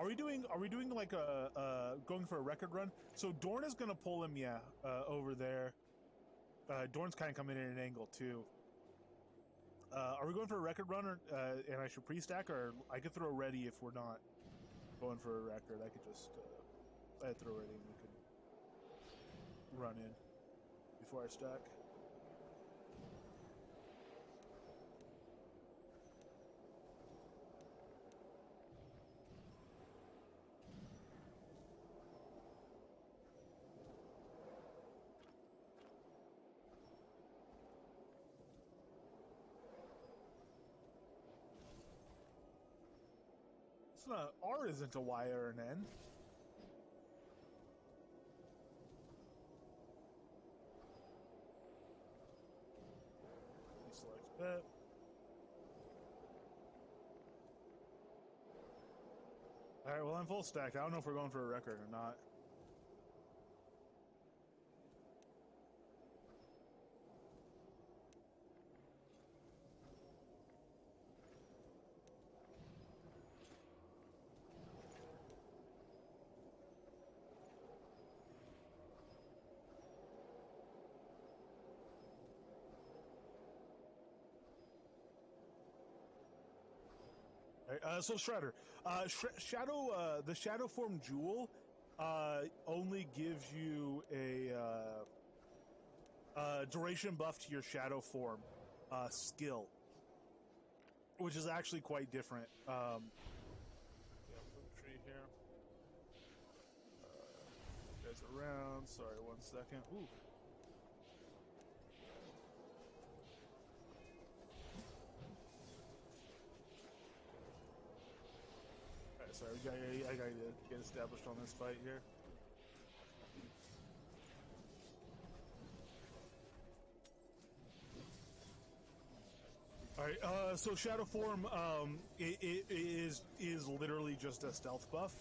Are we doing like going for a record run? So Dorn is gonna pull him, yeah, over there. Dorn's kind of coming in at an angle too. Are we going for a record run, or, and I should pre-stack, or I could throw ready if we're not going for a record. I could just I'd throw ready and we could run in before I stack. It's not, R isn't a Y or an N. Select bet. Alright, well, I'm full stacked. I don't know if we're going for a record or not. So Shredder, the Shadow Form Jewel only gives you a duration buff to your Shadow Form skill, which is actually quite different. Yeah, tree here. Guys around. Sorry, 1 second. Ooh. Sorry, I gotta get established on this fight here. All right, so Shadow Form, it is literally just a stealth buff.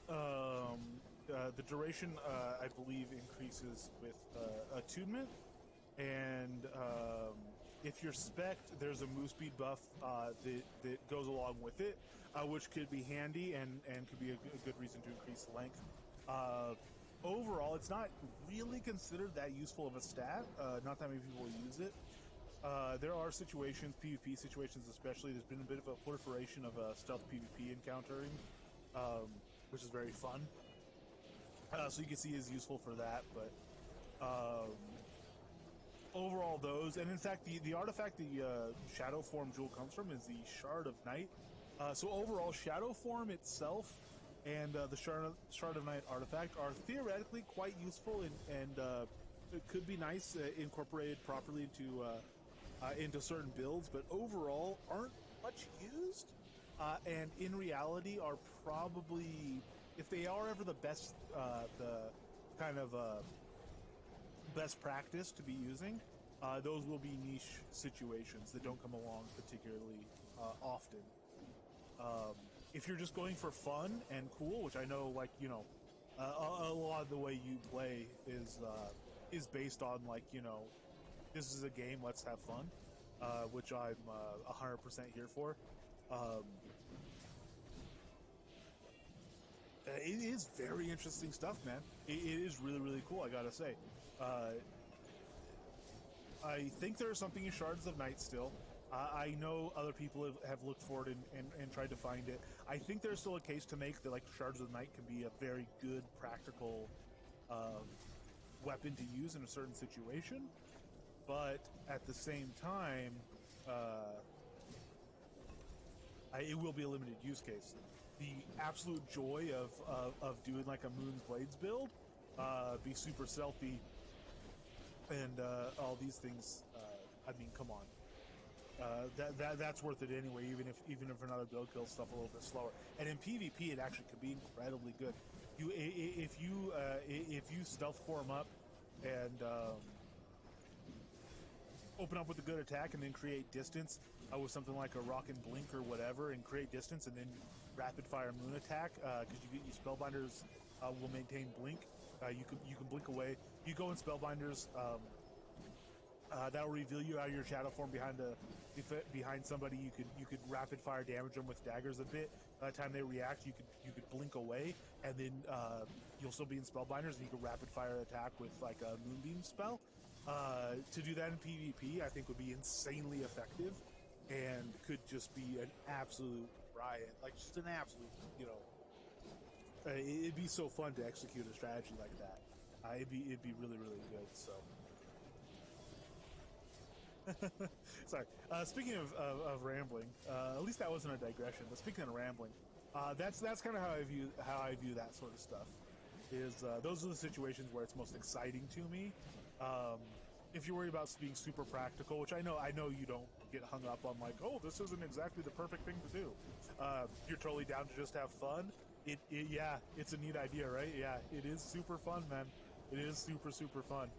The duration, I believe, increases with attunement, and if you're spec'd, there's a move speed buff that goes along with it, which could be handy and could be a good reason to increase length. Overall, it's not really considered that useful of a stat. Not that many people use it. There are situations, PvP situations especially, there's been a bit of a proliferation of stealth PvP encountering, which is very fun. So you can see is useful for that, but overall those, and in fact the artifact the Shadow Form Jewel comes from is the Shard of Night. So overall, Shadow Form itself and the Shard of Night artifact are theoretically quite useful, and it could be nice incorporated properly into certain builds, but overall aren't much used, and in reality are probably, if they are ever the best, the kind of best practice to be using, those will be niche situations that don't come along particularly often. If you're just going for fun and cool, which I know, like, you know, a lot of the way you play is based on, like, you know, this is a game, let's have fun, which I'm 100% here for. It is very interesting stuff, man. It is really, really cool, I gotta say. I think there's something in Shards of Night still. I know other people have looked for it and tried to find it. I think there's still a case to make that, like, Shards of Night can be a very good, practical weapon to use in a certain situation. But at the same time, it will be a limited use case. The absolute joy of doing like a Moon's Blades build, be super stealthy, and all these things. I mean, come on, that's worth it anyway. Even if another build kills stuff a little bit slower, and in PvP, it actually could be incredibly good. If you stealth form up and open up with a good attack and then create distance with something like a rock and blink or whatever, and create distance, and then rapid fire moon attack, because you spellbinders will maintain blink. You can blink away. You go in spellbinders, that'll reveal you out of your shadow form behind behind somebody, you could rapid fire damage them with daggers a bit. By the time they react, you could blink away, and then you'll still be in spellbinders, and you can rapid fire attack with like a moonbeam spell. To do that in PvP, I think would be insanely effective, and could just be an absolute riot, like just an absolute, it'd be so fun to execute a strategy like that. It'd be really really good. So. Sorry. Speaking of rambling, at least that wasn't a digression. But speaking of rambling, that's kind of how I view that sort of stuff. Is those are the situations where it's most exciting to me. If you're worried about being super practical, which I know you don't get hung up on like, oh, this isn't exactly the perfect thing to do. You're totally down to just have fun. Yeah, it's a neat idea, right? Yeah, it is super fun, man. It is super super fun.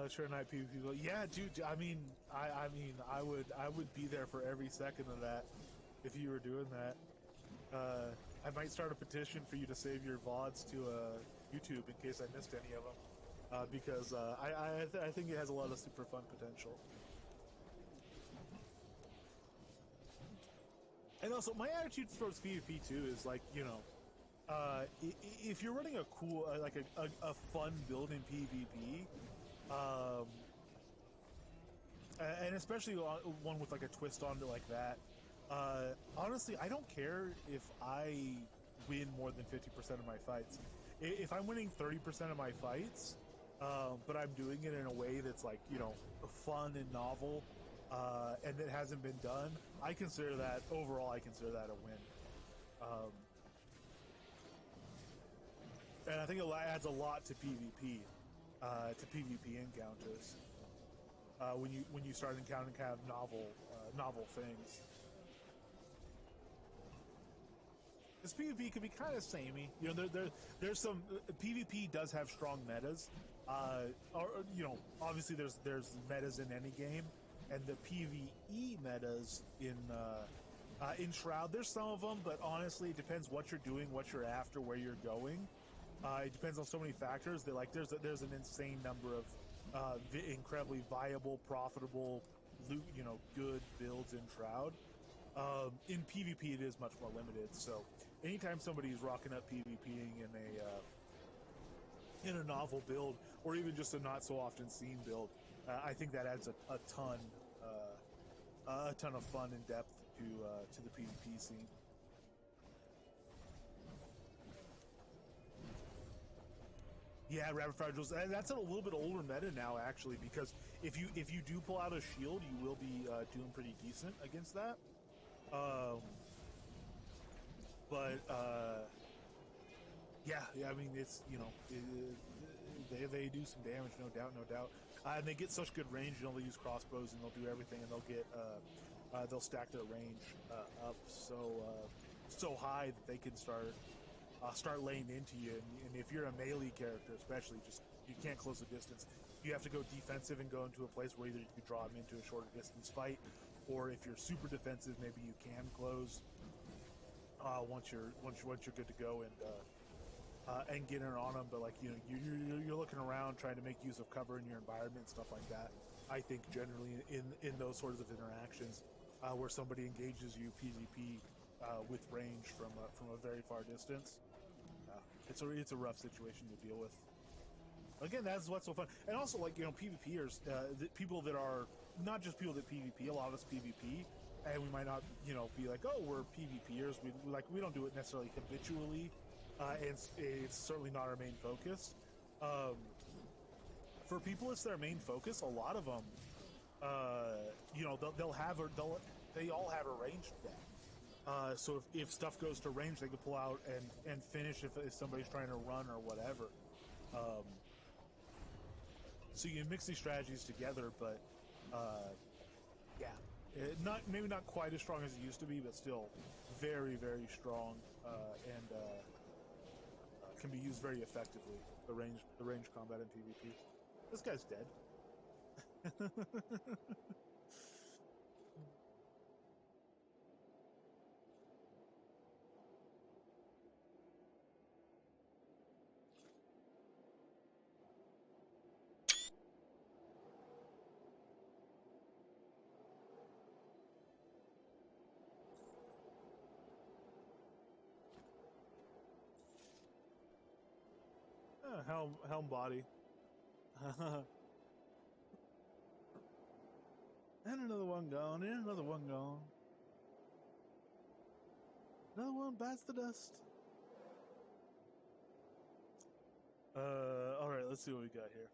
Sure night PvP. Yeah, dude. I would be there for every second of that if you were doing that. I might start a petition for you to save your VODs to YouTube in case I missed any of them, because I think it has a lot of super fun potential. And also, my attitude towards PvP too is like, if you're running a cool, like a fun build in PvP, um, and especially one with like a twist on it like that. Honestly, I don't care if I win more than 50% of my fights. If I'm winning 30% of my fights, but I'm doing it in a way that's like, fun and novel, and that hasn't been done, I consider that overall. I consider that a win. And I think it adds a lot to PvP, to PvP encounters. When you start encountering kind of novel things. This PvP can be kind of samey. There's some PvP does have strong metas. Obviously there's metas in any game, and the PvE metas in Shroud. There's some of them, but honestly, it depends what you're doing, what you're after, where you're going. It depends on so many factors that like there's an insane number of incredibly viable, profitable, good builds in Shroud. In PvP, it is much more limited. So, anytime somebody's rocking up PvPing in a novel build, or even just a not so often seen build, I think that adds a ton of fun and depth to the PvP scene. Yeah, rapid fire drills. And that's a little bit older meta now, actually, because if you do pull out a shield, you will be doing pretty decent against that. But yeah. I mean, it's they do some damage, no doubt, no doubt. And they get such good range. They'll use crossbows and they'll do everything, and they'll stack their range up so high that they can start laying into you. And if you're a melee character, especially, just you can't close the distance. You have to go defensive and go into a place where either you can draw them into a shorter distance fight, or if you're super defensive, maybe you can close once you're good to go and get in on them. But like you're looking around trying to make use of cover in your environment, stuff like that. I think generally in those sorts of interactions where somebody engages you PvP with range from a very far distance, it's a rough situation to deal with. Again, that's what's so fun, and also like PvPers, people that are not just people that PvP. A lot of us PvP, and we might not be like, oh, we're PvPers. We don't do it necessarily habitually, and it's certainly not our main focus. Um, for people, it's their main focus. A lot of them, they all have a ranged deck. So if stuff goes to range, they can pull out and finish if somebody's trying to run or whatever. Um, so you mix these strategies together, but yeah, maybe not quite as strong as it used to be, but still very very strong, and can be used very effectively. The range combat in PvP. This guy's dead. helm body. And another one gone, and another one gone. Another one bites the dust. Alright, let's see what we got here.